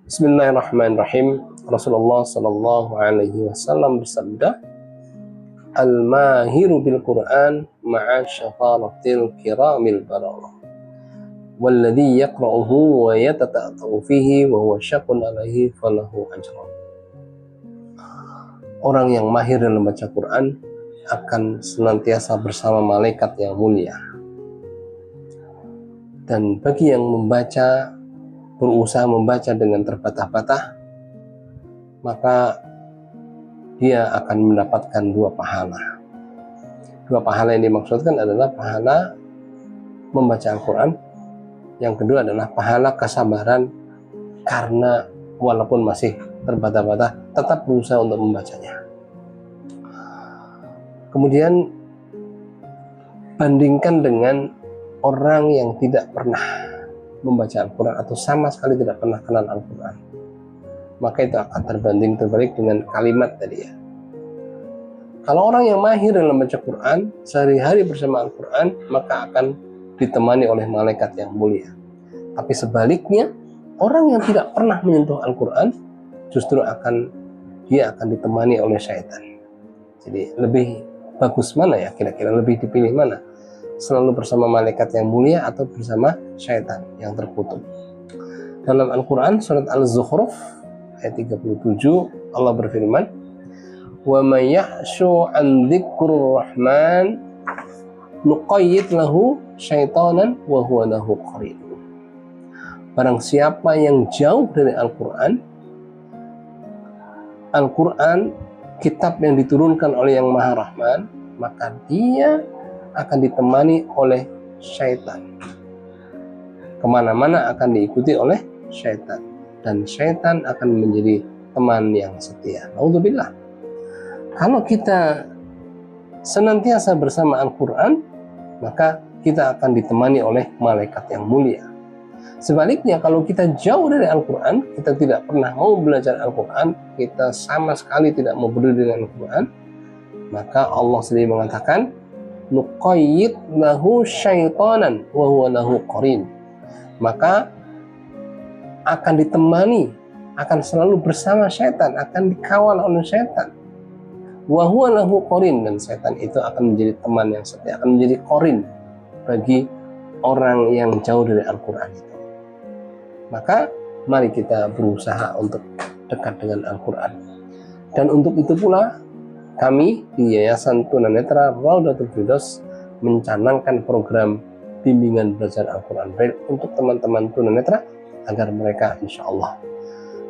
Bismillahirrahmanirrahim. Rasulullah Shallallahu Alaihi Wasallam bersabda, "Al-mahiru bil Quran ma'a syafaratil kiramil bararah, walladhi yaqra'uhu wa yatata'u fihi wa huwa syaqun alaihi falahu ajran." Orang yang mahir dalam membaca Quran akan senantiasa bersama malaikat yang mulia. Dan bagi yang berusaha membaca dengan terbatah-batah, maka dia akan mendapatkan dua pahala. Dua pahala yang dimaksudkan adalah pahala membaca Al-Quran. Yang kedua adalah pahala kesabaran karena walaupun masih terbatah-batah, tetap berusaha untuk membacanya. Kemudian bandingkan dengan orang yang tidak pernah membaca Al-Quran atau sama sekali tidak pernah kenal Al-Quran, maka itu akan terbanding terbalik dengan kalimat tadi ya. Kalau orang yang mahir dalam membaca Quran sehari-hari bersama Al-Quran, maka akan ditemani oleh malaikat yang mulia. Tapi sebaliknya, orang yang tidak pernah menyentuh Al-Quran justru dia akan ditemani oleh syaitan. Jadi lebih bagus mana ya, kira-kira lebih dipilih mana? Selalu bersama malaikat yang mulia atau bersama syaitan yang terkutuk? Dalam Al-Quran surat Al-Zukhruf ayat 37 Allah berfirman, "Wa may ya'shu 'an dzikrir rahman nuqayyid lahu syaitanan wa huwa lahu qarin." Barang siapa yang jauh dari Al-Quran, kitab yang diturunkan oleh Yang Maha Rahman, maka dia akan ditemani oleh syaitan. Kemana-mana akan diikuti oleh syaitan, dan syaitan akan menjadi teman yang setia. Naudzubillah. Kalau kita senantiasa bersama Al-Quran, maka kita akan ditemani oleh malaikat yang mulia. Sebaliknya, kalau kita jauh dari Al-Quran, kita tidak pernah mau belajar Al-Quran, kita sama sekali tidak mau peduli dengan Al-Quran, maka Allah sendiri mengatakan, nuqayyid lahu syaitanan wa huwa lahu qarin. Maka akan ditemani, akan selalu bersama syaitan, akan dikawal oleh syaitan. Wa huwa lahu qarin, dan syaitan itu akan menjadi teman yang setia, akan menjadi qarin bagi orang yang jauh dari Al-Quran itu. Maka mari kita berusaha untuk dekat dengan Al-Quran. Dan untuk itu pula kami di Yayasan Tunanetra Raudatul Firdaus mencanangkan program bimbingan belajar Al-Quran Braille untuk teman-teman tunanetra agar mereka insya Allah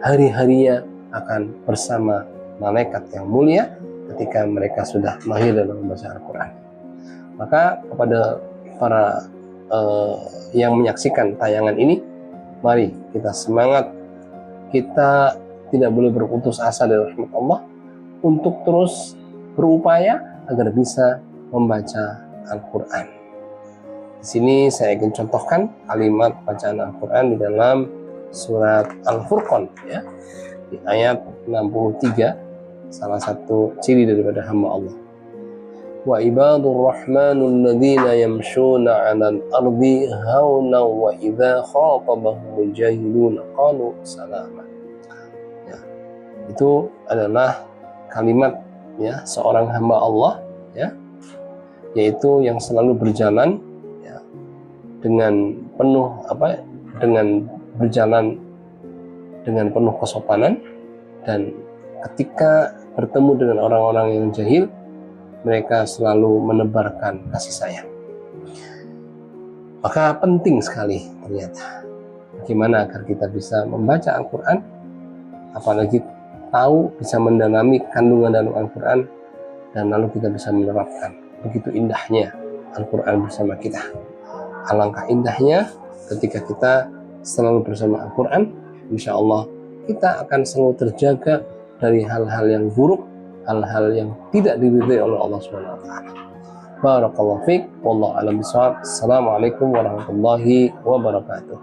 hari-harinya akan bersama malaikat yang mulia ketika mereka sudah mahir dalam membaca Al-Quran. Maka kepada para yang menyaksikan tayangan ini, mari kita semangat, kita tidak boleh berputus asa dari rahmat Allah untuk terus berupaya agar bisa membaca Al-Quran. Di sini saya ingin contohkan kalimat bacaan Al-Quran di dalam surat Al-Furqan ya, di ayat 63, salah satu ciri daripada hamba Allah. Wa ibadur rahmanul ladzina yamshuna 'alal ardi hauna wa idza khatabahumul jahiluna qalu salama. Ya, itu adalah kalimat ya seorang hamba Allah ya, yaitu yang selalu berjalan ya, dengan berjalan dengan penuh kesopanan, dan ketika bertemu dengan orang-orang yang jahil, mereka selalu menebarkan kasih sayang. Maka penting sekali ternyata bagaimana agar kita bisa membaca Al-Quran, apalagi tahu, bisa mendalami kandungan dalam Al-Quran, dan lalu kita bisa menerapkan. Begitu indahnya Al-Quran bersama kita. Alangkah indahnya ketika kita selalu bersama Al-Quran, insya Allah kita akan selalu terjaga dari hal-hal yang buruk, hal-hal yang tidak diridhai oleh Allah Subhanahu wa taala. Barakallahu fiik, wallahu a'lam bishawab. Assalamualaikum warahmatullahi wabarakatuh.